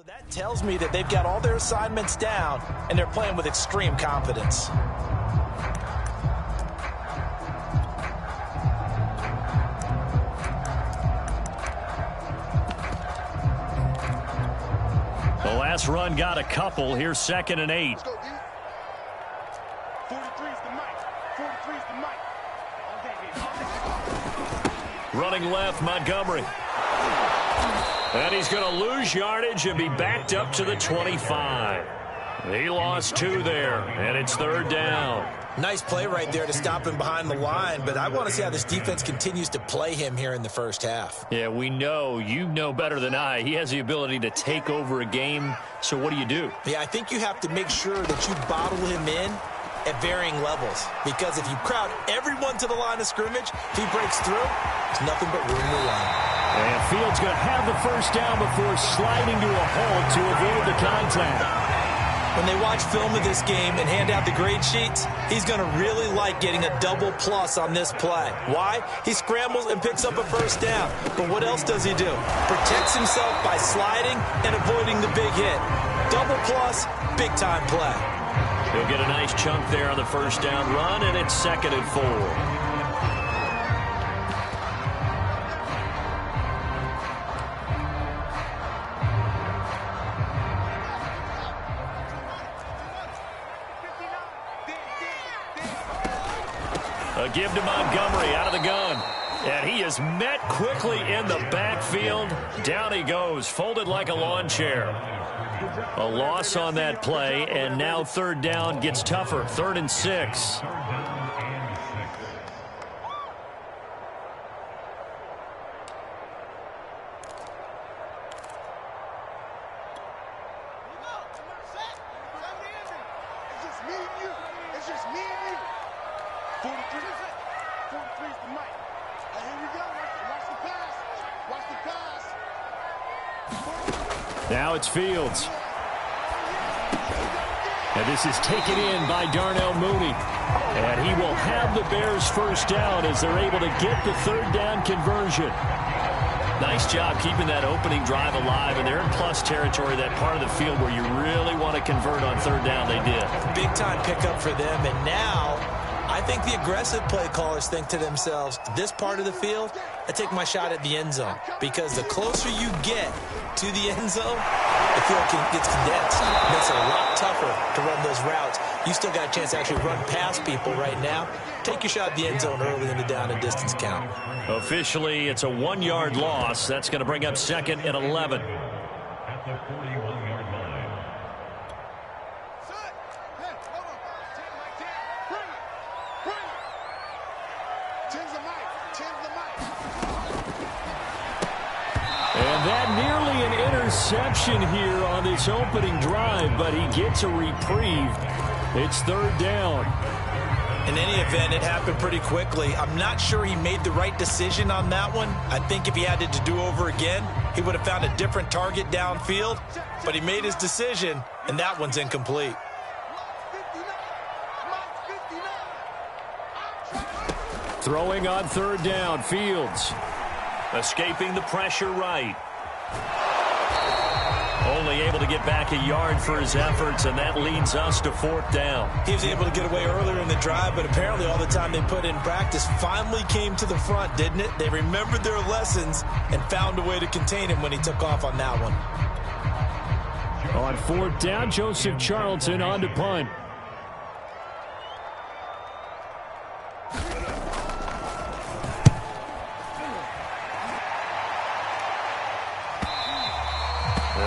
That tells me that they've got all their assignments down, and they're playing with extreme confidence. The last run got a couple. Here's 2nd and 8. Let's go, D. 43's the mic. 43's the mic. Running left, Montgomery. And he's going to lose yardage and be backed up to the 25. He lost 2 there, and it's 3rd down. Nice play right there to stop him behind the line, but I want to see how this defense continues to play him here in the first half. Yeah, we know. You know better than I. He has the ability to take over a game, so what do? Yeah, I think you have to make sure that you bottle him in at varying levels, because if you crowd everyone to the line of scrimmage, if he breaks through, there's nothing but room to run. And Fields going to have the first down before sliding to a halt to avoid the contact. When they watch film of this game and hand out the grade sheets, he's going to really like getting a double plus on this play. Why? He scrambles and picks up a first down. But what else does he do? Protects himself by sliding and avoiding the big hit. Double plus, big-time play. He'll get a nice chunk there on the first down run, and it's 2nd and 4. A give to Montgomery out of the gun. And he is met quickly in the backfield. Down he goes, folded like a lawn chair. A loss on that play, and now 3rd down gets tougher. 3rd and 6. Now it's Fields. And this is taken in by Darnell Mooney. And he will have the Bears first down as they're able to get the 3rd down conversion. Nice job keeping that opening drive alive, and they're in plus territory, that part of the field where you really want to convert on 3rd down. They did. Big time pickup for them, and now I think the aggressive play callers think to themselves, this part of the field, I take my shot at the end zone, because the closer you get to the end zone, the field gets condensed. It makes it a lot tougher to run those routes. You still got a chance to actually run past people right now. Take your shot at the end zone early in the down and distance count. Officially, it's a 1-yard loss. That's going to bring up 2nd and 11. At the 41-yard line. And that nearly an interception here on this opening drive, but he gets a reprieve. It's 3rd down. In any event, it happened pretty quickly. I'm not sure he made the right decision on that one. I think if he had it to do over again, he would have found a different target downfield. But he made his decision, and that one's incomplete. Throwing on 3rd down, Fields. Escaping the pressure right. Only able to get back a yard for his efforts, and that leads us to 4th down. He was able to get away earlier in the drive, but apparently all the time they put in practice finally came to the front, didn't it? They remembered their lessons and found a way to contain him when he took off on that one. On 4th down, Joseph Charlton on to punt.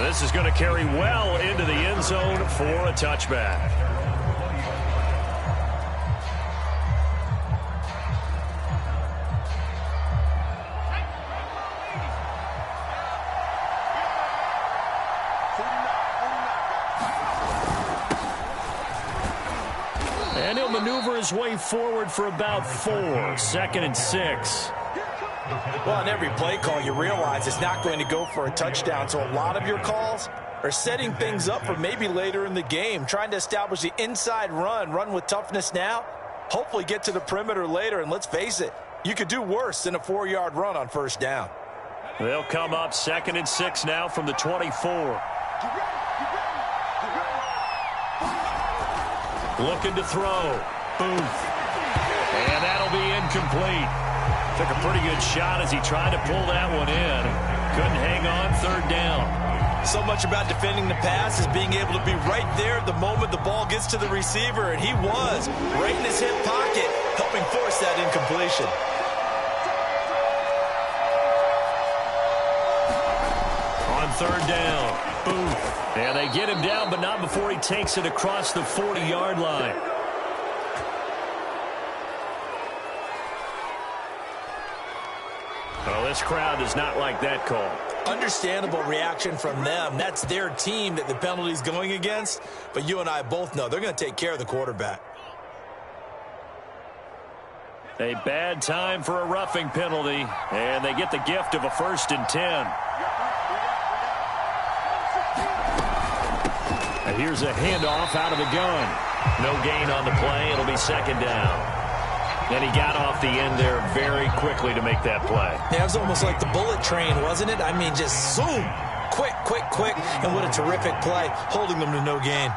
This is going to carry well into the end zone for a touchback. And he'll maneuver his way forward for about 4. 2nd and 6. Well, on every play call, you realize it's not going to go for a touchdown. So a lot of your calls are setting things up for maybe later in the game, trying to establish the inside run with toughness now, hopefully get to the perimeter later. And let's face it, you could do worse than a 4-yard run on 1st down. They'll come up 2nd and 6 now from the 24. Looking to throw. Booth. And that'll be incomplete. Took a pretty good shot as he tried to pull that one in. Couldn't hang on, third down. So much about defending the pass is being able to be right there at the moment the ball gets to the receiver, and he was right in his hip pocket, helping force that incompletion. On third down, Booth. And they get him down, but not before he takes it across the 40-yard line. Well, this crowd does not like that call. Understandable reaction from them. That's their team that the penalty's going against. But you and I both know they're going to take care of the quarterback. A bad time for a roughing penalty. And they get the gift of a 1st and 10. And here's a handoff out of the gun. No gain on the play. It'll be 2nd down. And he got off the end there very quickly to make that play. Yeah, it was almost like the bullet train, wasn't it? I mean, just zoom. Quick, quick, quick. And what a terrific play, holding them to no gain.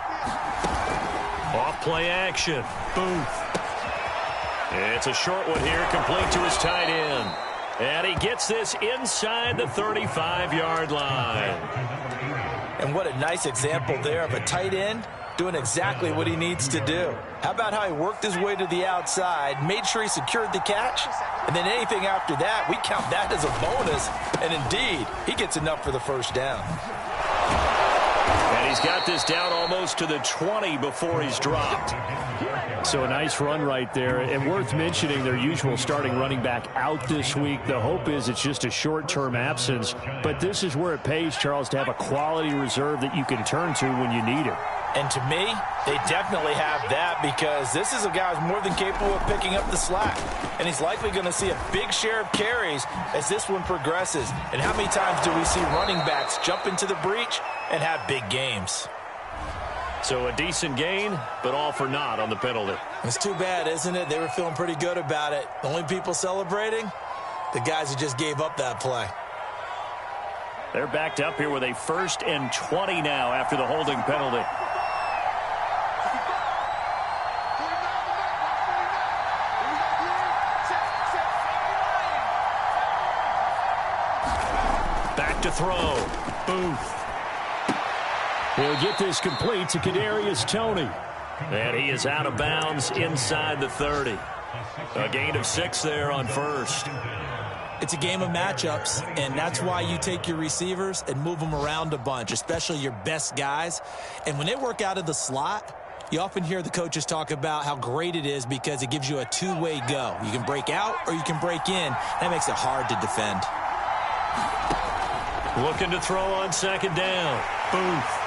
Off play action. Booth. It's a short one here, complete to his tight end. And he gets this inside the 35-yard line. And what a nice example there of a tight end doing exactly what he needs to do. How about how he worked his way to the outside, made sure he secured the catch, and then anything after that, we count that as a bonus. And indeed, he gets enough for the 1st down. And he's got this down almost to the 20 before he's dropped. So a nice run right there, and worth mentioning their usual starting running back out this week. The hope is it's just a short-term absence, but this is where it pays, Charles, to have a quality reserve that you can turn to when you need it. And to me, they definitely have that, because this is a guy who's more than capable of picking up the slack. And he's likely going to see a big share of carries as this one progresses. And how many times do we see running backs jump into the breach and have big games? So a decent gain, but all for naught on the penalty. It's too bad, isn't it? They were feeling pretty good about it. The only people celebrating, the guys who just gave up that play. They're backed up here with a 1st and 20 now after the holding penalty. Back to throw. Booth. He'll get this complete to Kadarius Toney. And he is out of bounds inside the 30. A gain of 6 there on 1st. It's a game of matchups, and that's why you take your receivers and move them around a bunch, especially your best guys. And when they work out of the slot, you often hear the coaches talk about how great it is because it gives you a two-way go. You can break out or you can break in. That makes it hard to defend. Looking to throw on 2nd down. Booth.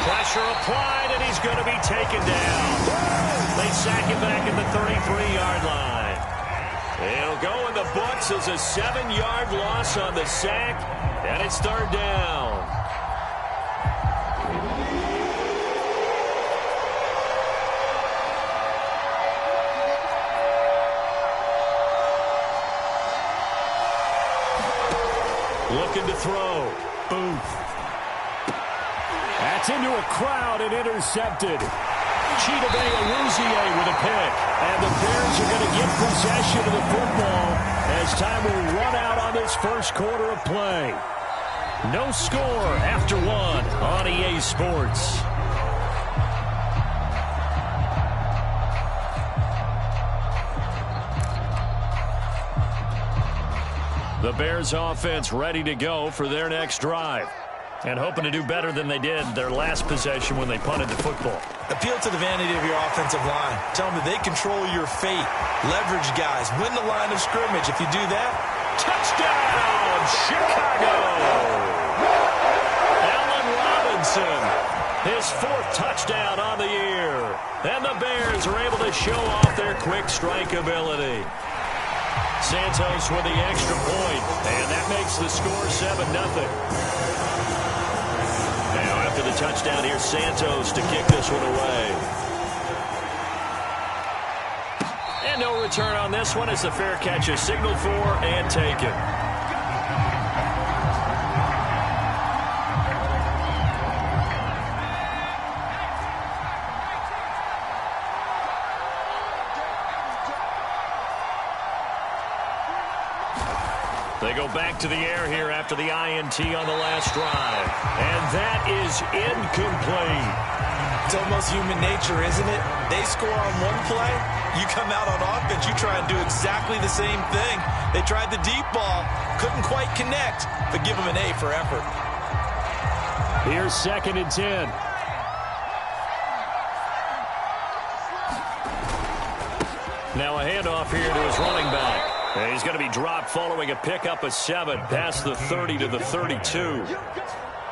Pressure applied, and he's going to be taken down. They sack him back at the 33-yard line. It'll go in the books as a 7-yard loss on the sack, and it's 3rd down. Looking to throw. Booth. That's into a crowd and intercepted. Chidobe Awuzie with a pick. And the Bears are going to get possession of the football as time will run out on this 1st quarter of play. No score after 1 on EA Sports. The Bears offense ready to go for their next drive. And hoping to do better than they did their last possession when they punted the football. Appeal to the vanity of your offensive line. Tell them that they control your fate. Leverage guys. Win the line of scrimmage. If you do that, touchdown, Chicago! Allen Robinson, his 4th touchdown on the year. And the Bears are able to show off their quick strike ability. Santos with the extra point, and that makes the score 7-0. Now after the touchdown, here's Santos to kick this one away. And no return on this one as the fair catch is signaled for and taken. They go back to the air here after the INT on the last drive. And that is incomplete. It's almost human nature, isn't it? They score on one play, you come out on offense, you try and do exactly the same thing. They tried the deep ball, couldn't quite connect, but give them an A for effort. Here's 2nd and 10. Now a handoff here to his running back. And he's going to be dropped following a pickup of 7 past the 30 to the 32.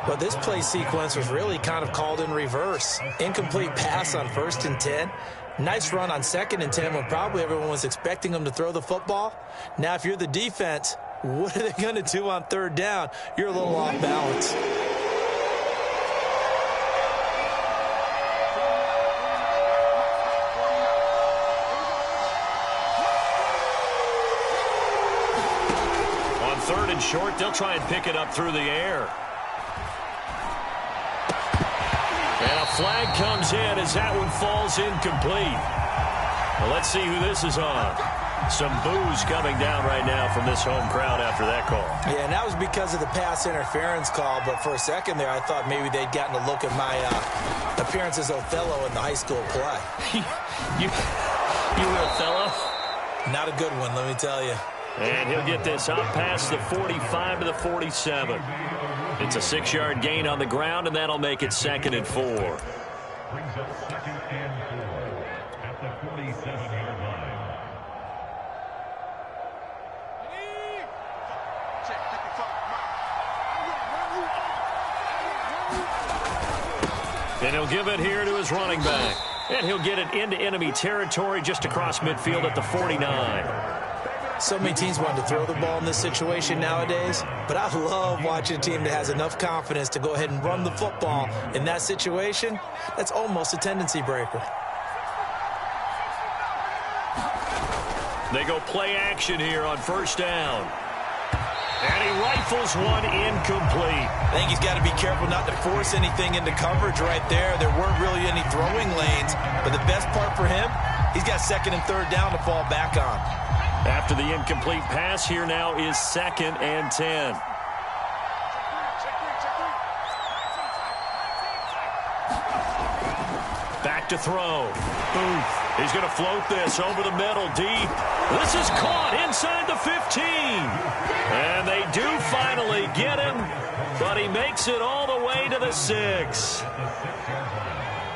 Well, this play sequence was really kind of called in reverse. Incomplete pass on 1st and 10. Nice run on 2nd and 10 when probably everyone was expecting them to throw the football. Now, if you're the defense, what are they going to do on 3rd down? You're a little off balance. On 3rd and short, they'll try and pick it up through the air. And a flag comes in as that one falls incomplete. Well, let's see who this is on. Some boos coming down right now from this home crowd after that call. Yeah, and that was because of the pass interference call, but for a second there, I thought maybe they'd gotten a look at my appearance as Othello in the high school play. you were Othello? Not a good one, let me tell you. And he'll get this up past the 45 to the 47. It's a 6-yard gain on the ground, and that'll make it 2nd and 4. Brings up 2nd and 4 at the 47-yard line. And he'll give it here to his running back. And he'll get it into enemy territory just across midfield at the 49. So many teams want to throw the ball in this situation nowadays, but I love watching a team that has enough confidence to go ahead and run the football in that situation. That's almost a tendency breaker. They go play action here on 1st down. And he rifles one incomplete. I think he's got to be careful not to force anything into coverage right there. There weren't really any throwing lanes, but the best part for him, he's got 2nd and 3rd down to fall back on. After the incomplete pass, here now is 2nd and 10. Back to throw. Booth. He's going to float this over the middle deep. This is caught inside the 15. And they do finally get him, but he makes it all the way to the 6.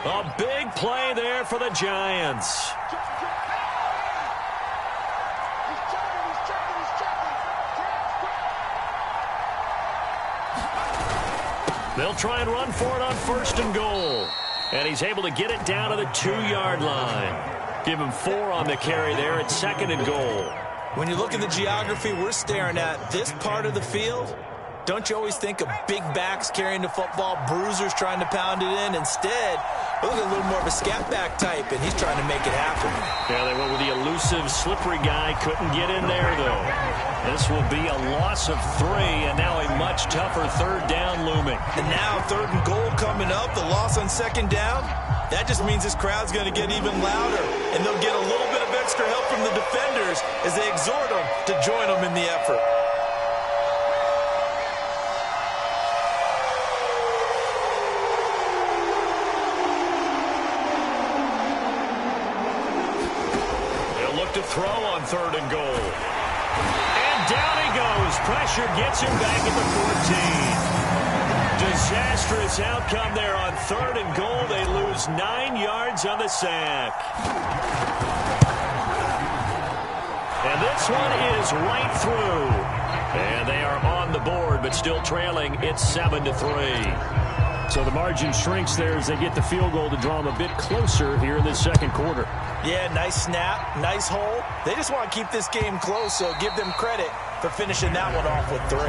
A big play there for the Giants. They'll try and run for it on 1st and goal. And he's able to get it down to the 2-yard line. Give him 4 on the carry there at 2nd and goal. When you look at the geography we're staring at, this part of the field, don't you always think of big backs carrying the football, bruisers trying to pound it in? Instead, look at a little more of a scat back type, and he's trying to make it happen. Yeah, they went with the elusive, slippery guy. Couldn't get in there, though. This will be a loss of 3, and now a much tougher 3rd down looming. And now 3rd and goal coming up, the loss on 2nd down. That just means this crowd's going to get even louder, and they'll get a little bit of extra help from the defenders as they exhort them to join them in the effort. They'll look to throw on 3rd and goal. And down he goes. Pressure gets him back at the 14. Disastrous outcome there on 3rd and goal. They lose 9 yards on the sack. And this one is right through. And they are on the board, but still trailing. It's 7-3. So the margin shrinks there as they get the field goal to draw them a bit closer here in this 2nd quarter. Yeah, nice snap, nice hole. They just want to keep this game close, so give them credit for finishing that one off with 3.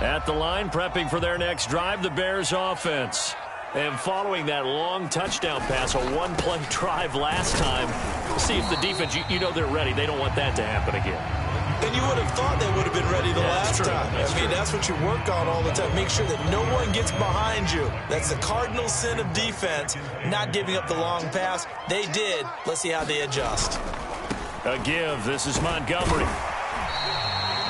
At the line, prepping for their next drive, the Bears offense. And following that long touchdown pass, a one-play drive last time, see if the defense, you know they're ready. They don't want that to happen again. And you would have thought they would have been ready the last time. I mean, that's what you work on all the time. Make sure that no one gets behind you. That's the cardinal sin of defense, not giving up the long pass. They did. Let's see how they adjust. A give. This is Montgomery.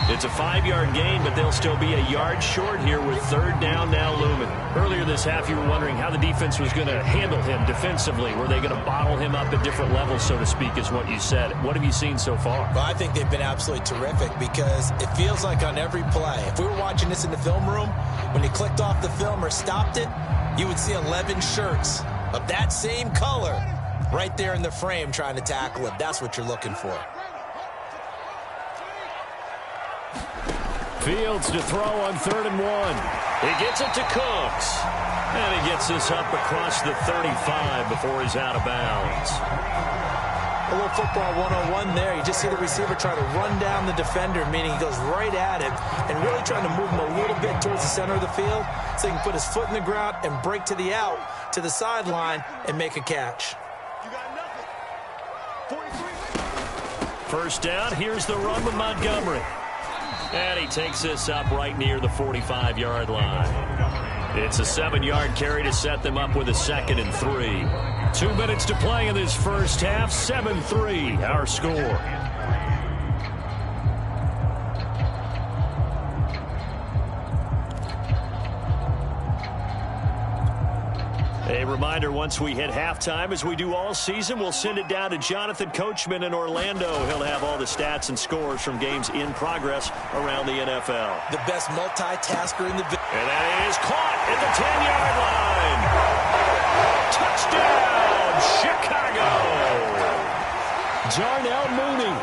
It's a 5-yard gain, but they'll still be a yard short here with third down now looming. Earlier this half, you were wondering how the defense was going to handle him defensively. Were they going to bottle him up at different levels, so to speak, is what you said. What have you seen so far? Well, I think they've been absolutely terrific because it feels like on every play, if we were watching this in the film room, when he clicked off the film or stopped it, you would see 11 shirts of that same color right there in the frame trying to tackle it. That's what you're looking for. Fields to throw on 3rd and 1. He gets it to Cooks. And he gets this up across the 35 before he's out of bounds. A little football 101 there. You just see the receiver try to run down the defender, meaning he goes right at him and really trying to move him a little bit towards the center of the field so he can put his foot in the ground and break to the out, to the sideline, and make a catch. You got nothing. 43. First down, here's the run with Montgomery. And he takes this up right near the 45-yard line. It's a 7-yard carry to set them up with a 2nd and 3. 2 minutes to play in this first half. 7-3, our score. A reminder, once we hit halftime, as we do all season, we'll send it down to Jonathan Coachman in Orlando. He'll have all the stats and scores from games in progress around the NFL. The best multitasker in the business. And that is caught at the 10-yard line. Touchdown, Chicago. Darnell Mooney,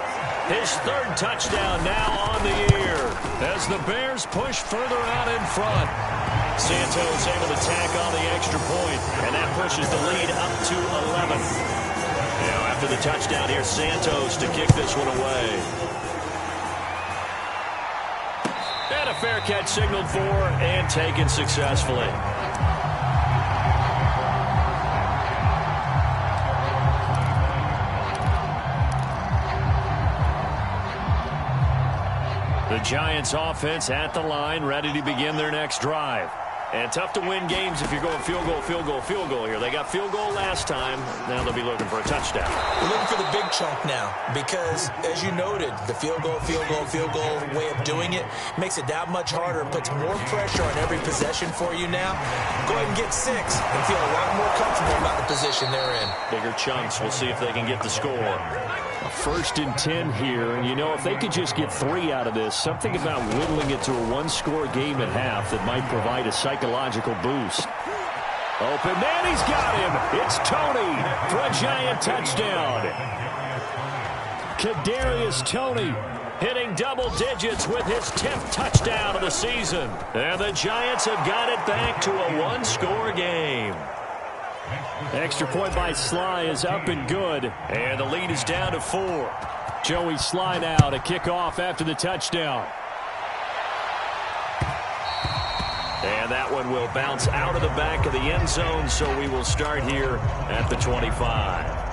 his 3rd touchdown now on the year as the Bears push further out in front. Santos able to tack on the extra point, and that pushes the lead up to 11. Now after the touchdown, here's Santos to kick this one away. And a fair catch signaled for and taken successfully. The Giants offense at the line, ready to begin their next drive. And tough to win games if you're going field goal, field goal, field goal here. They got field goal last time. Now they'll be looking for a touchdown. We're looking for the big chunk now because, as you noted, the field goal way of doing it makes it that much harder and puts more pressure on every possession for you now. Go ahead and get 6 and feel a lot more comfortable about the position they're in. Bigger chunks. We'll see if they can get the score. A 1st and 10 here, and you know, if they could just get 3 out of this, something about whittling it to a 1-score game at half that might provide a psychological boost. Open man, he's got him. It's Tony for a Giant touchdown. Kadarius Toney hitting double digits with his 10th touchdown of the season. And the Giants have got it back to a 1-score game. Extra point by Sly is up and good. And the lead is down to 4. Joey Sly now to kick off after the touchdown. And that one will bounce out of the back of the end zone, so we will start here at the 25.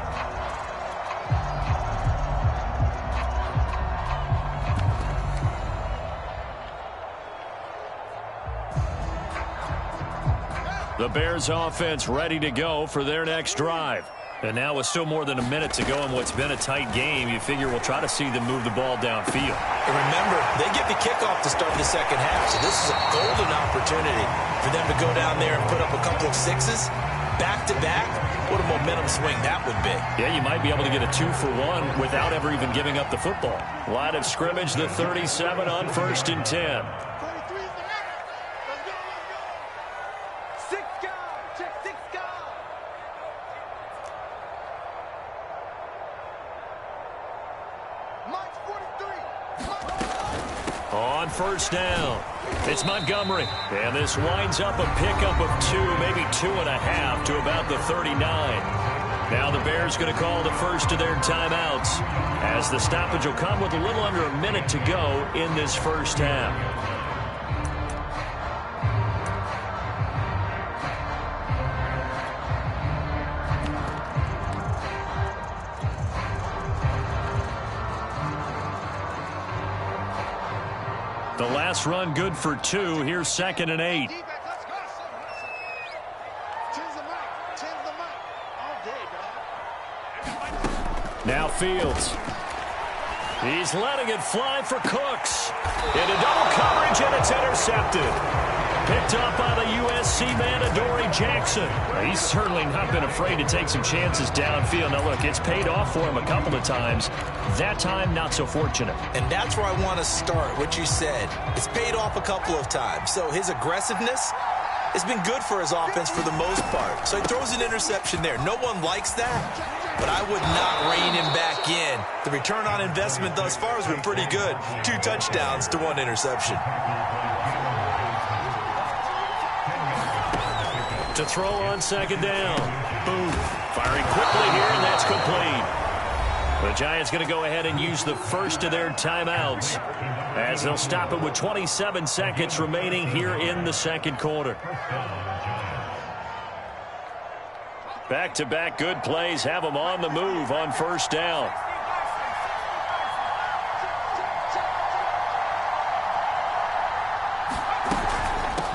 The Bears offense ready to go for their next drive. And now with still more than a minute to go in what's been a tight game, you figure we'll try to see them move the ball downfield. And remember, they get the kickoff to start the second half, so this is a golden opportunity for them to go down there and put up a couple of 6s back-to-back. What a momentum swing that would be. Yeah, you might be able to get a 2-for-1 without ever even giving up the football. Line of scrimmage, the 37 on 1st and 10. On 1st down, it's Montgomery. And this winds up a pickup of 2, maybe 2.5 to about the 39. Now the Bears going to call the first of their timeouts as the stoppage will come with a little under a minute to go in this first half. The last run good for 2. Here's 2nd and 8. Now Fields. He's letting it fly for Cooks. Into double coverage, and it's intercepted. Picked up by the USC man, Adoree Jackson. He's certainly not been afraid to take some chances downfield. Now, look, it's paid off for him a couple of times. That time, not so fortunate. And that's where I want to start, what you said. It's paid off a couple of times. So his aggressiveness has been good for his offense for the most part. So he throws an interception there. No one likes that, but I would not rein him back in. The return on investment thus far has been pretty good. 2 touchdowns to 1 interception. To throw on 2nd down. Boom. Firing quickly here, and that's complete. The Giants going to go ahead and use the first of their timeouts as they'll stop it with 27 seconds remaining here in the 2nd quarter. Back-to-back good plays have them on the move on 1st down.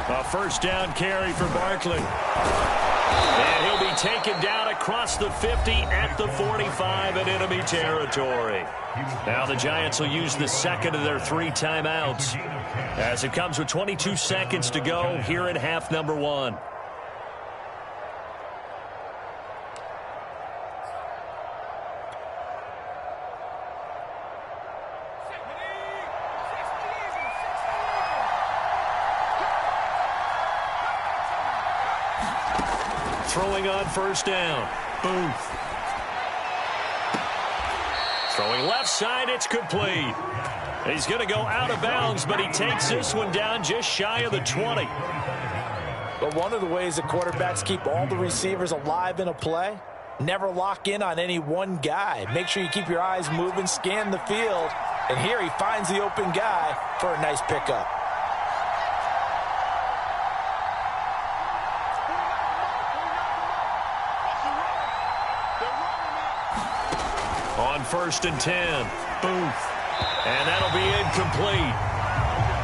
A 1st down carry for Barkley. And he'll be taken down across the 50 at the 45 in enemy territory. Now the Giants will use the 2nd of their 3 timeouts as it comes with 22 seconds to go here in half number 1. Throwing on 1st down. Booth. Throwing left side, it's complete. He's going to go out of bounds, but he takes this one down just shy of the 20. But one of the ways that quarterbacks keep all the receivers alive in a play, never lock in on any one guy. Make sure you keep your eyes moving, scan the field, and here he finds the open guy for a nice pickup. On 1st and 10, Booth. And that'll be incomplete.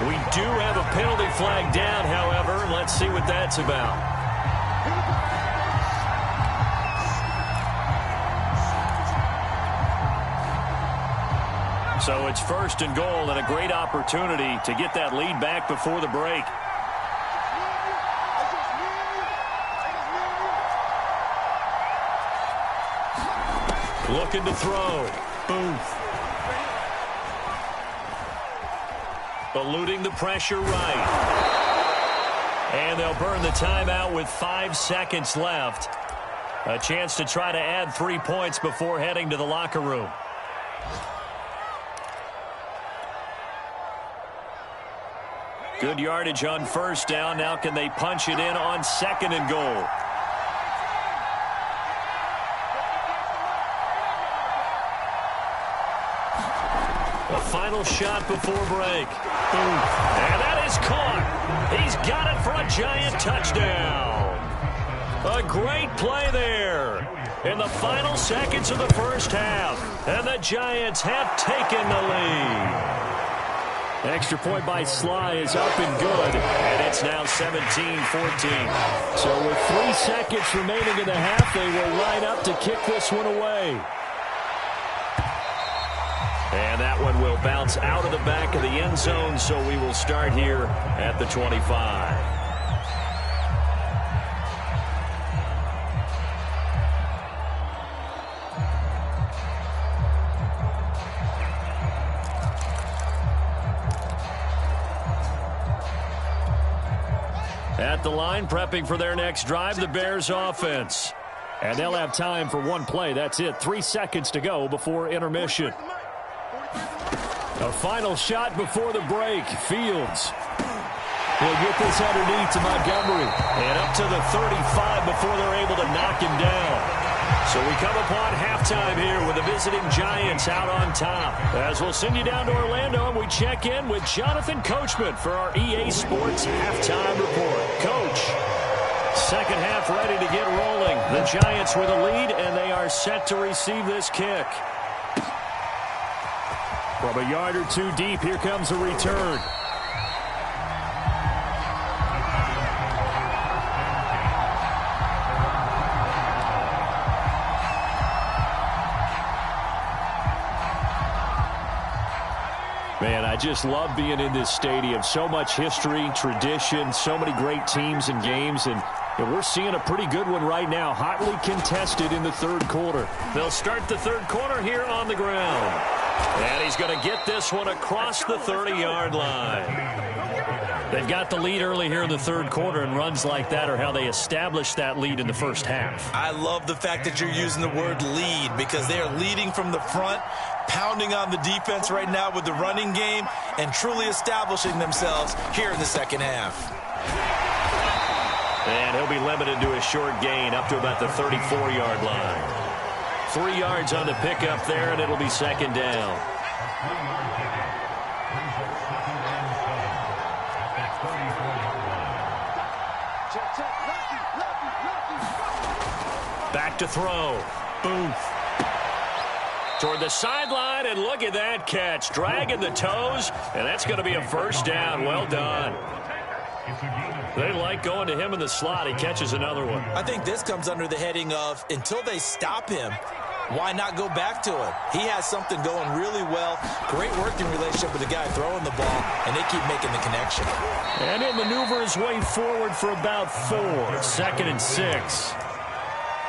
We do have a penalty flag down, however. Let's see what that's about. So it's 1st and goal and a great opportunity to get that lead back before the break. Looking to throw. Booth. Eluding the pressure right. And they'll burn the timeout with 5 seconds left. A chance to try to add 3 points before heading to the locker room. Good yardage on 1st down. Now can they punch it in on 2nd and goal? A final shot before break. Boom. And that is caught. He's got it for a Giant touchdown. A great play there in the final seconds of the 1st half. And the Giants have taken the lead. Extra point by Sly is up and good. And it's now 17-14. So with 3 seconds remaining in the half, they will line up to kick this one away. And that one will bounce out of the back of the end zone, so we will start here at the 25. At the line, prepping for their next drive, the Bears offense. And they'll have time for 1 play. That's it. 3 seconds to go before intermission. A final shot before the break. Fields will get this underneath to Montgomery. And up to the 35 before they're able to knock him down. So we come upon halftime here with the visiting Giants out on top. As we'll send you down to Orlando and we check in with Jonathan Coachman for our EA Sports Halftime Report. Coach, 2nd half ready to get rolling. The Giants with a lead, and they are set to receive this kick. From a yard or 2 deep, here comes a return. Man, I just love being in this stadium. So much history, tradition, so many great teams and games, and we're seeing a pretty good one right now, hotly contested in the third quarter. They'll start the third quarter here on the ground. And he's going to get this one across the 30-yard line. They've got the lead early here in the third quarter, and runs like that are how they establish that lead in the first half. I love the fact that you're using the word lead because they are leading from the front, pounding on the defense right now with the running game, and truly establishing themselves here in the second half. And he'll be limited to a short gain up to about the 34-yard line. 3 yards on the pickup there, and it'll be second down. Back to throw. Boom. Toward the sideline, and look at that catch. Dragging the toes, and that's going to be a first down. Well done. They like going to him in the slot. He catches another one. I think this comes under the heading of until they stop him, why not go back to it? He has something going really well. Great working relationship with the guy throwing the ball, and they keep making the connection. And he'll maneuver his way forward for about 4. 2nd and 6.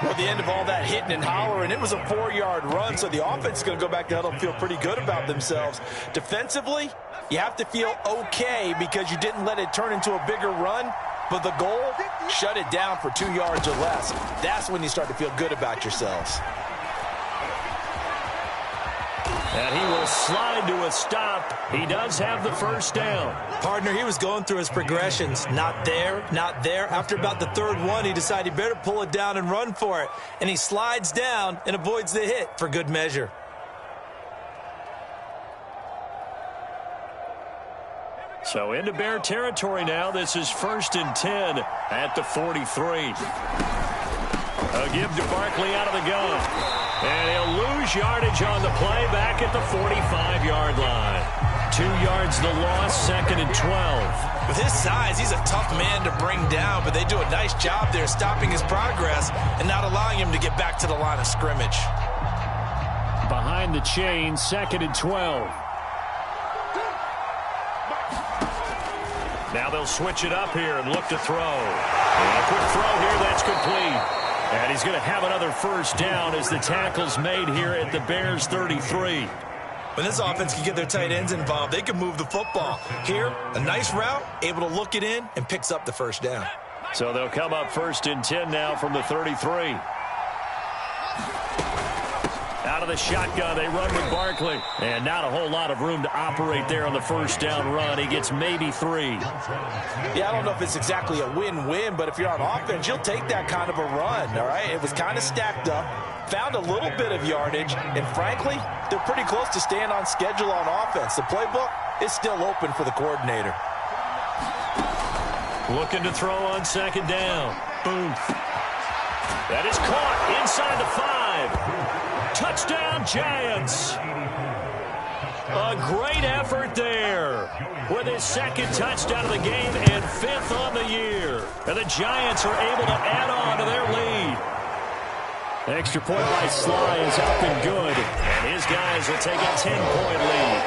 Well, the end of all that hitting and hollering, it was a 4-yard run, so the offense is going to go back to huddle and feel pretty good about themselves. Defensively, you have to feel okay because you didn't let it turn into a bigger run, but the goal, shut it down for 2 yards or less. That's when you start to feel good about yourselves. And he will slide to a stop. He does have the first down. Partner, he was going through his progressions. Not there, not there. After about the third one, he decided he better pull it down and run for it. And he slides down and avoids the hit for good measure. So into Bear territory now. This is 1st and 10 at the 43. A give to Barkley out of the gun. And he'll lose yardage on the play back at the 45-yard line. 2 yards the loss, 2nd and 12. With his size, he's a tough man to bring down, but they do a nice job there stopping his progress and not allowing him to get back to the line of scrimmage. Behind the chain, 2nd and 12. Now they'll switch it up here and look to throw. And a quick throw here, that's complete. And he's going to have another first down as the tackle's made here at the Bears 33. When this offense can get their tight ends involved, they can move the football. Here, a nice route, able to look it in, and picks up the first down. So they'll come up 1st and 10 now from the 33. Out of the shotgun, they run with Barkley. And not a whole lot of room to operate there on the first down run. He gets maybe 3. Yeah, I don't know if it's exactly a win-win, but if you're on offense, you'll take that kind of a run, all right? It was kind of stacked up, found a little bit of yardage, and frankly, they're pretty close to staying on schedule on offense. The playbook is still open for the coordinator. Looking to throw on 2nd down. Boom. That is caught inside the 5. Touchdown, Giants. A great effort there with his 2nd touchdown of the game and 5th on the year. And the Giants are able to add on to their lead. The extra point by Sly is up and good. And his guys will take a 10-point lead.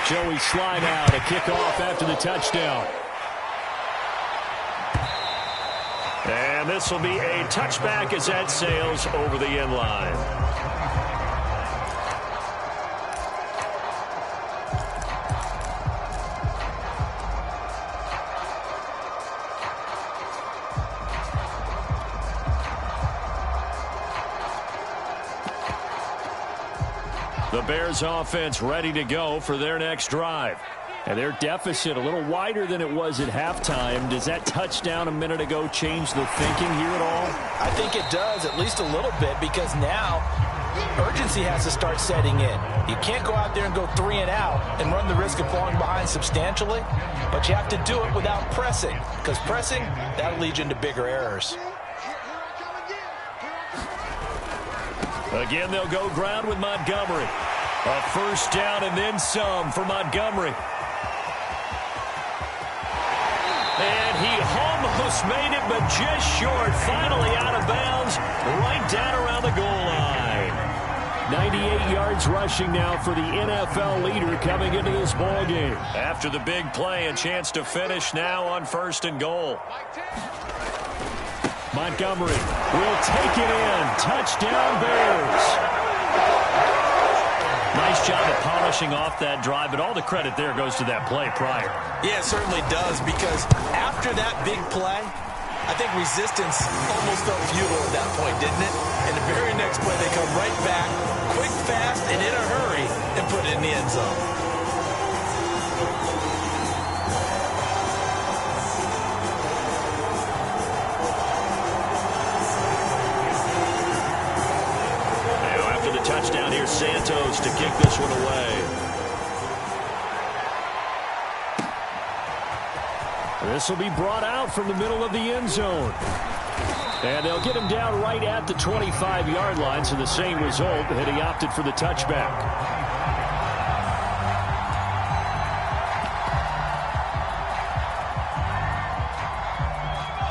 Joey Sly now to kick off after the touchdown. And this will be a touchback as that sails over the end line. The Bears offense ready to go for their next drive. And their deficit a little wider than it was at halftime. Does that touchdown a minute ago change the thinking here at all? I think it does, at least a little bit, because now urgency has to start setting in. You can't go out there and go 3 and out and run the risk of falling behind substantially, but you have to do it without pressing, because pressing, that'll lead you into bigger errors. Again, they'll go ground with Montgomery. A first down and then some for Montgomery. And he almost made it, but just short. Finally out of bounds, right down around the goal line. 98 yards rushing now for the NFL leader coming into this ball game. After the big play, a chance to finish now on 1st and goal. Montgomery will take it in. Touchdown, Bears. Nice job of polishing off that drive, but all the credit there goes to that play prior. Yeah, it certainly does, because after that big play, I think resistance almost felt futile at that point, didn't it? And the very next play, they come right back, quick, fast, and in a hurry, and put it in the end zone. Now after the touchdown, here's Santos to kick this one away. This will be brought out from the middle of the end zone. And they'll get him down right at the 25-yard line, so the same result, and he opted for the touchback.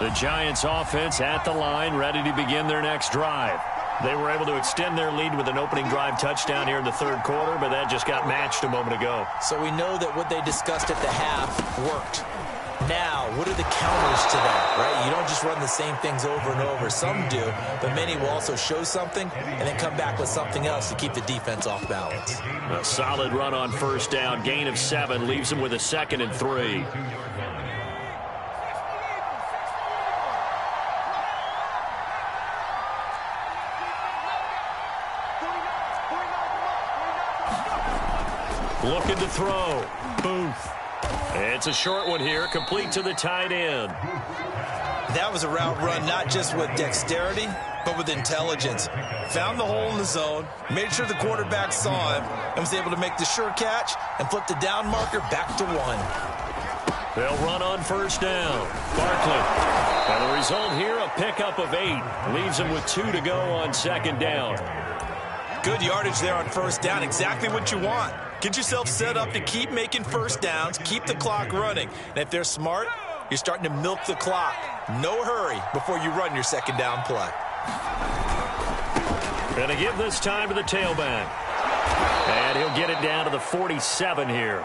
The Giants offense at the line, ready to begin their next drive. They were able to extend their lead with an opening drive touchdown here in the 3rd quarter, but that just got matched a moment ago. So we know that what they discussed at the half worked. Now, what are the counters to that, right? You don't just run the same things over and over. Some do, but many will also show something and then come back with something else to keep the defense off balance. A solid run on 1st down. Gain of 7 leaves them with a 2nd and 3. Looking to throw. Booth. It's a short one here, complete to the tight end. That was a route run not just with dexterity, but with intelligence. Found the hole in the zone, made sure the quarterback saw him, and was able to make the sure catch and flip the down marker back to 1. They'll run on 1st down. Barkley. And the result here, a pickup of 8. Leaves them with 2 to go on 2nd down. Good yardage there on 1st down. Exactly what you want. Get yourself set up to keep making 1st downs, keep the clock running. And if they're smart, you're starting to milk the clock. No hurry before you run your 2nd down play. Going to give this time to the tailback. And he'll get it down to the 47 here.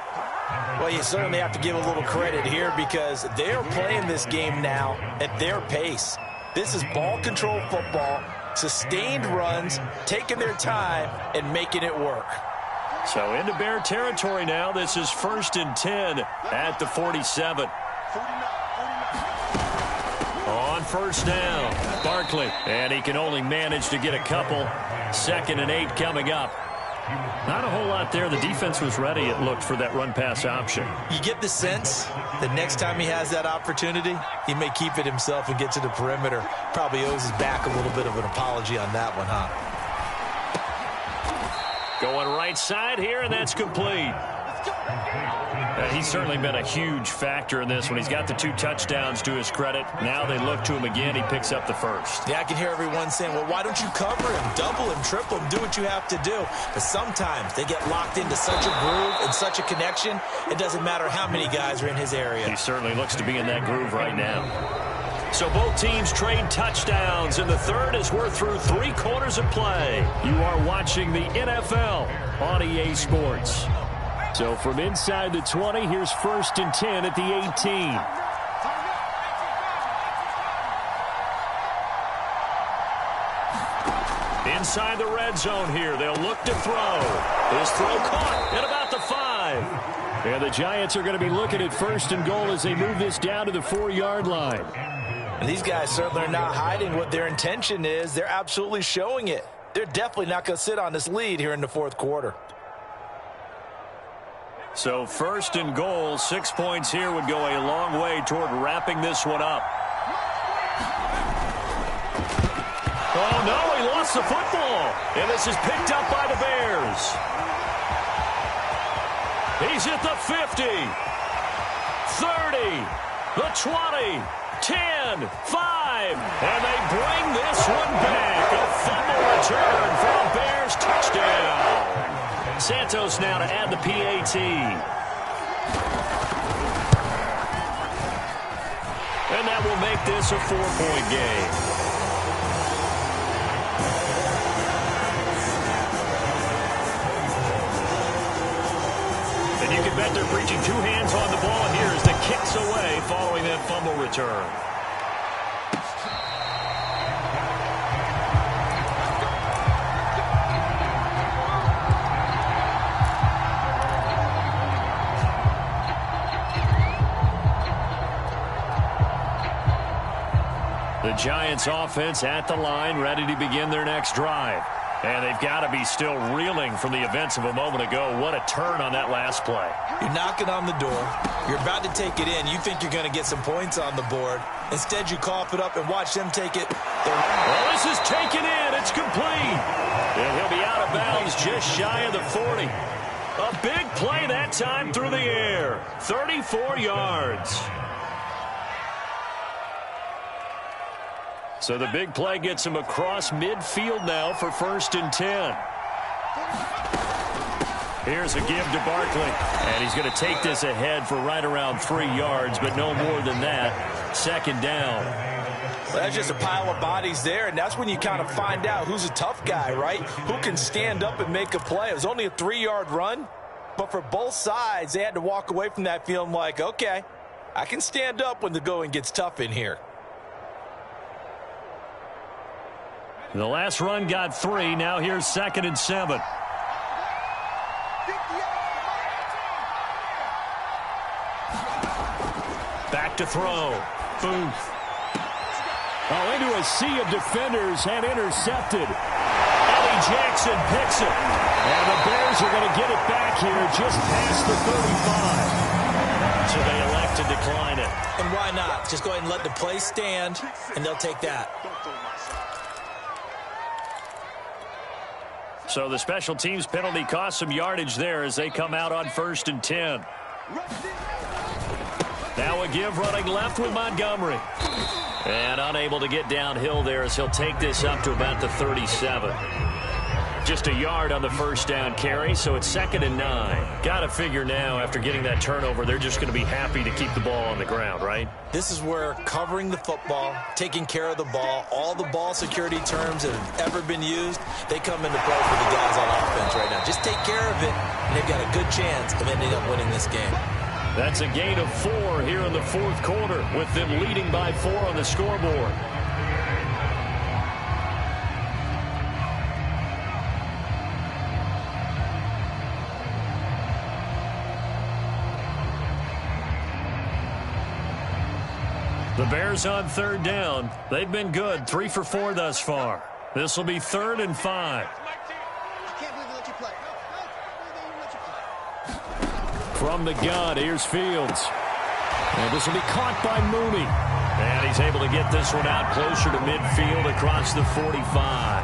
Well, you certainly have to give a little credit here because they're playing this game now at their pace. This is ball control football, sustained runs, taking their time, and making it work. So into Bear territory now. This is 1st and 10 at the 47. On 1st down, Barkley. And he can only manage to get a couple. 2nd and 8 coming up. Not a whole lot there. The defense was ready, it looked, for that run-pass option. You get the sense that next time he has that opportunity, he may keep it himself and get to the perimeter. Probably owes his back a little bit of an apology on that one, huh? Going right side here, and that's complete. He's certainly been a huge factor in this one. He's got the 2 touchdowns to his credit. Now they look to him again. He picks up the 1st. Yeah, I can hear everyone saying, well, why don't you cover him, double him, triple him, do what you have to do. But sometimes they get locked into such a groove and such a connection, it doesn't matter how many guys are in his area. He certainly looks to be in that groove right now. So both teams trade touchdowns, and the 3rd as we're through 3 quarters of play. You are watching the NFL on EA Sports. So from inside the 20, here's 1st and 10 at the 18. Inside the red zone here, they'll look to throw. His throw caught at about the 5. And the Giants are going to be looking at 1st and goal as they move this down to the 4-yard line. And these guys certainly are not hiding what their intention is. They're absolutely showing it. They're definitely not going to sit on this lead here in the 4th quarter. So 1st and goal, 6 points here would go a long way toward wrapping this one up. Oh, no, he lost the football. And this is picked up by the Bears. He's at the 50, 30, the 20, 10, 5. And they bring this one back. A fumble return for a Bears touchdown. Santos now to add the PAT. And that will make this a 4-point game. right, they're breaching two hands on the ball. Here's the kicks away following that fumble return. The Giants offense at the line, ready to begin their next drive. And they've got to be still reeling from the events of a moment ago. What a turn on that last play. You're knocking on the door. You're about to take it in. You think you're going to get some points on the board. Instead, you cough it up and watch them take it. Well, this is taken in. It's complete. And he'll be out of bounds just shy of the 40. A big play that time through the air. 34 yards. So the big play gets him across midfield now for 1st and 10. Here's a give to Barkley. And he's going to take this ahead for right around 3 yards, but no more than that. 2nd down. Well, that's just a pile of bodies there, and that's when you kind of find out who's a tough guy, right? Who can stand up and make a play. It was only a 3-yard run, but for both sides, they had to walk away from that feeling like, okay, I can stand up when the going gets tough in here. The last run got 3. Now here's 2nd and 7. Back to throw. Booth. Oh, into a sea of defenders and intercepted. Eddie Jackson picks it. And the Bears are going to get it back here just past the 35. So they elect to decline it. And why not? Just go ahead and let the play stand, and they'll take that. So the special teams penalty cost some yardage there as they come out on 1st and 10. Now a give running left with Montgomery. And unable to get downhill there as he'll take this up to about the 37. Just a yard on the 1st down carry, so it's 2nd and 9. Got to figure now, after getting that turnover, they're just going to be happy to keep the ball on the ground, right? This is where covering the football, taking care of the ball, all the ball security terms that have ever been used, they come into play for the guys on offense right now. Just take care of it, and they've got a good chance of ending up winning this game. That's a gain of 4 here in the 4th quarter, with them leading by 4 on the scoreboard. The Bears on 3rd down. They've been good, 3 for 4 thus far. This will be 3rd and 5. From the gun, here's Fields. And this will be caught by Mooney. And he's able to get this one out closer to midfield across the 45.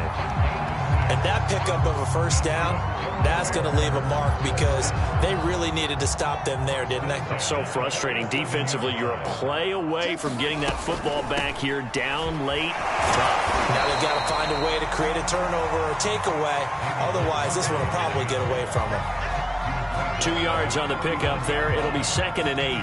And that pickup of a 1st down, that's going to leave a mark because they really needed to stop them there, didn't they? So frustrating. Defensively, you're a play away from getting that football back here down late. Tough. Now they've got to find a way to create a turnover or takeaway. Otherwise, this one will probably get away from them. 2 yards on the pickup there. It'll be 2nd and 8.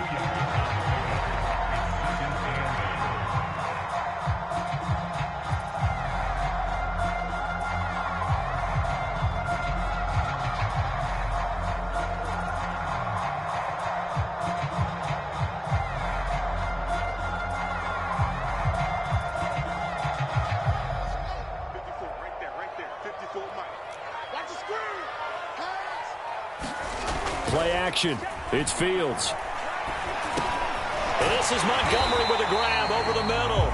Play action. It's Fields. This is Montgomery with a grab over the middle.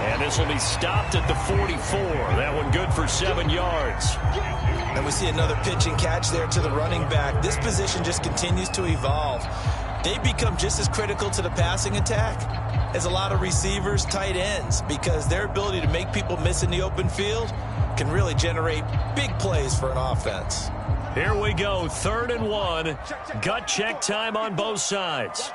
And this will be stopped at the 44. That one good for 7 yards. And we see another pitch and catch there to the running back. This position just continues to evolve. They become just as critical to the passing attack as a lot of receivers, tight ends, because their ability to make people miss in the open field can really generate big plays for an offense. Here we go, 3rd and 1. Gut check time on both sides.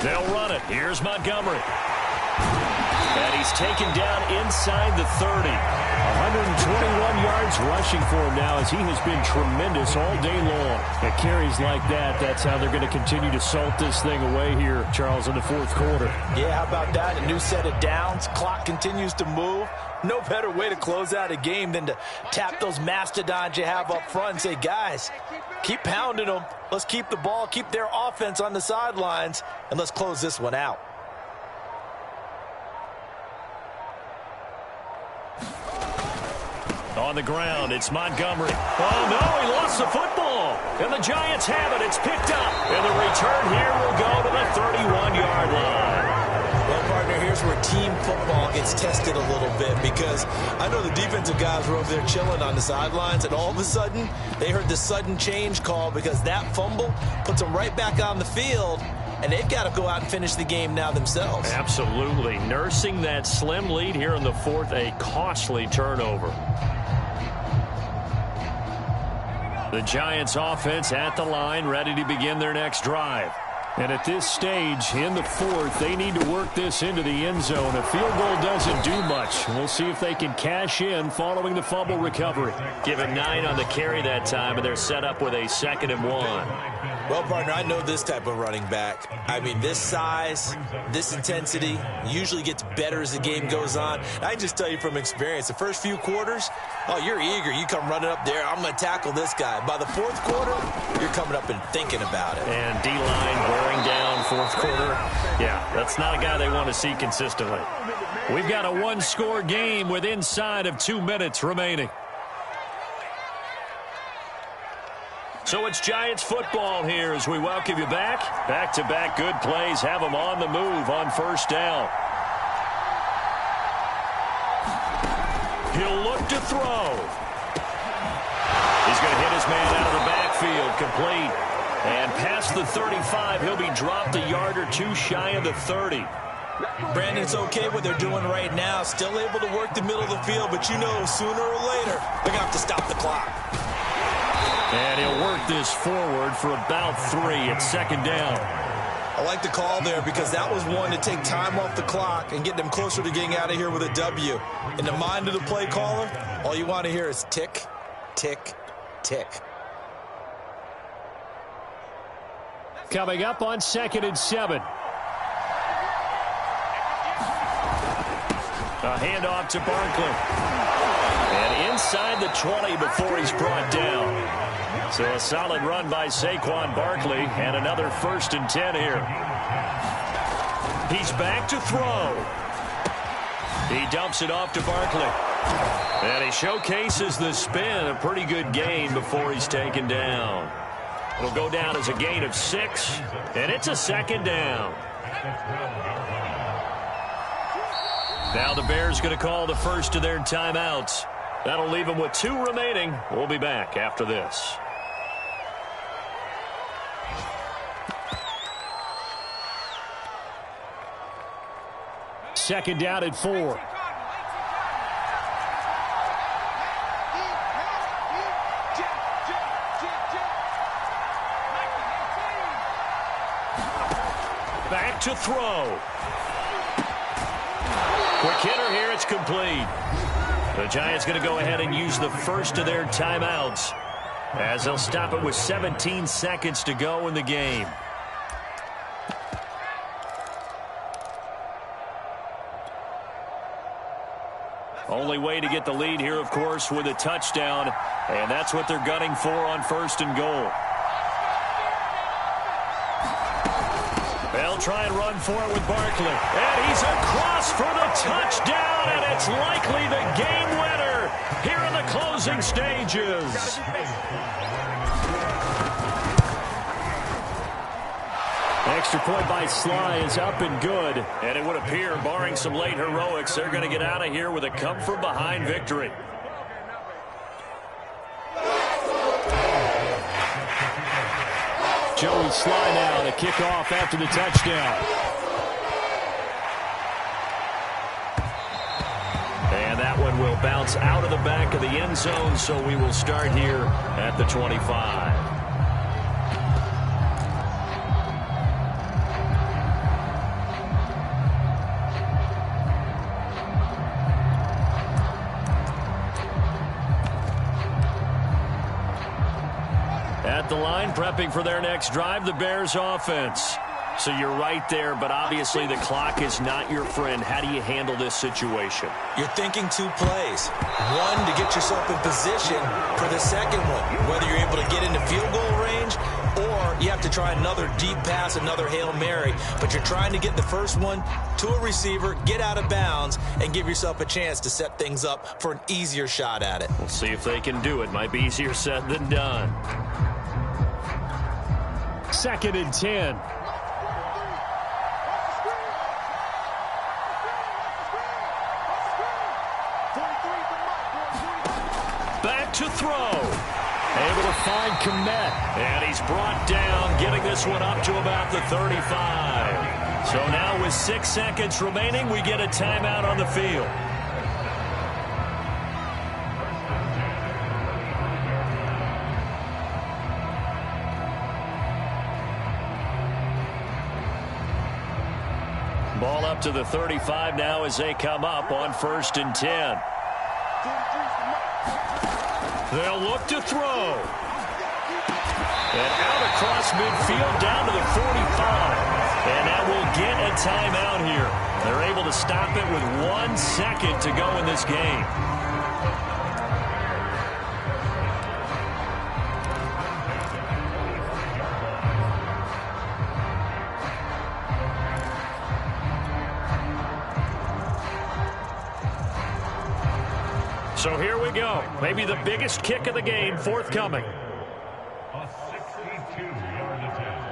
They'll run it. Here's Montgomery. And he's taken down inside the 30. 121 yards defense rushing for him now as he has been tremendous all day long. At carries like that, that's how they're going to continue to salt this thing away here, Charles, in the fourth quarter. Yeah, how about that? A new set of downs. Clock continues to move. No better way to close out a game than to tap those mastodons you have up front and say, guys, keep pounding them. Let's keep the ball, keep their offense on the sidelines, and let's close this one out. On the ground, it's Montgomery. Oh, no, he lost the football. And the Giants have it. It's picked up. And the return here will go to the 31-yard line. Well, partner, here's where team football gets tested a little bit, because I know the defensive guys were over there chilling on the sidelines, and all of a sudden, they heard the sudden change call because that fumble puts them right back on the field, and they've got to go out and finish the game now themselves. Absolutely. Nursing that slim lead here in the fourth, a costly turnover. The Giants offense at the line, ready to begin their next drive. And at this stage, in the fourth, they need to work this into the end zone. A field goal doesn't do much. We'll see if they can cash in following the fumble recovery. Given 9 on the carry that time, and they're set up with a 2nd and 1. Well, partner, I know this type of running back. I mean, this size, this intensity usually gets better as the game goes on. I can just tell you from experience, the first few quarters, oh, you're eager. You come running up there, I'm going to tackle this guy. By the fourth quarter, you're coming up and thinking about it. And D-line wearing down fourth quarter. Yeah, that's not a guy they want to see consistently. We've got a one-score game with inside of 2 minutes remaining. So it's Giants football here as we welcome you back. Back-to-back good plays have them on the move on first down. He'll look to throw. He's going to hit his man out of the backfield, complete. And past the 35, he'll be dropped a yard or two shy of the 30. Brandon, it's okay what they're doing right now. Still able to work the middle of the field, but you know sooner or later they're going to have to stop the clock. And he'll work this forward for about 3. It's 2nd down. I like the call there because that was one to take time off the clock and get them closer to getting out of here with a W. In the mind of the play caller, all you want to hear is tick, tick, tick. Coming up on 2nd and 7. A handoff to Barkley. And inside the 20 before he's brought down. So a solid run by Saquon Barkley and another 1st and 10 here. He's back to throw. He dumps it off to Barkley. And he showcases the spin. A pretty good gain before he's taken down. It'll go down as a gain of 6. And it's a 2nd down. Now the Bears going to call the first of their timeouts. That'll leave them with 2 remaining. We'll be back after this. Second down at 4. Back to throw. Quick hitter here. It's complete. The Giants going to go ahead and use the first of their timeouts as they'll stop it with 17 seconds to go in the game. Only way to get the lead here, of course, with a touchdown, and that's what they're gunning for on 1st and goal. They'll try and run for it with Barkley. And he's across for the touchdown, and it's likely the game winner here in the closing stages. Extra point by Sly is up and good. And it would appear, barring some late heroics, they're going to get out of here with a come-from-behind victory. Joey Sly now to kick off after the touchdown. And that one will bounce out of the back of the end zone, so we will start here at the 25. At the line, prepping for their next drive, the Bears offense. So you're right there, but obviously the clock is not your friend. How do you handle this situation? You're thinking 2 plays. One, to get yourself in position for the second one, whether you're able to get into field goal range or you have to try another deep pass, another Hail Mary. But you're trying to get the first one to a receiver, get out of bounds, and give yourself a chance to set things up for an easier shot at it. We'll see if they can do it. Might be easier said than done. 2nd and 10. Back to throw. Able to find Kmet. And he's brought down, getting this one up to about the 35. So now with 6 seconds remaining, we get a timeout on the field. Ball up to the 35 now as they come up on 1st and 10. They'll look to throw. And out across midfield down to the 45. And that will get a timeout here. They're able to stop it with 1 second to go in this game. So here we go. Maybe the biggest kick of the game forthcoming. A 62-yard attempt.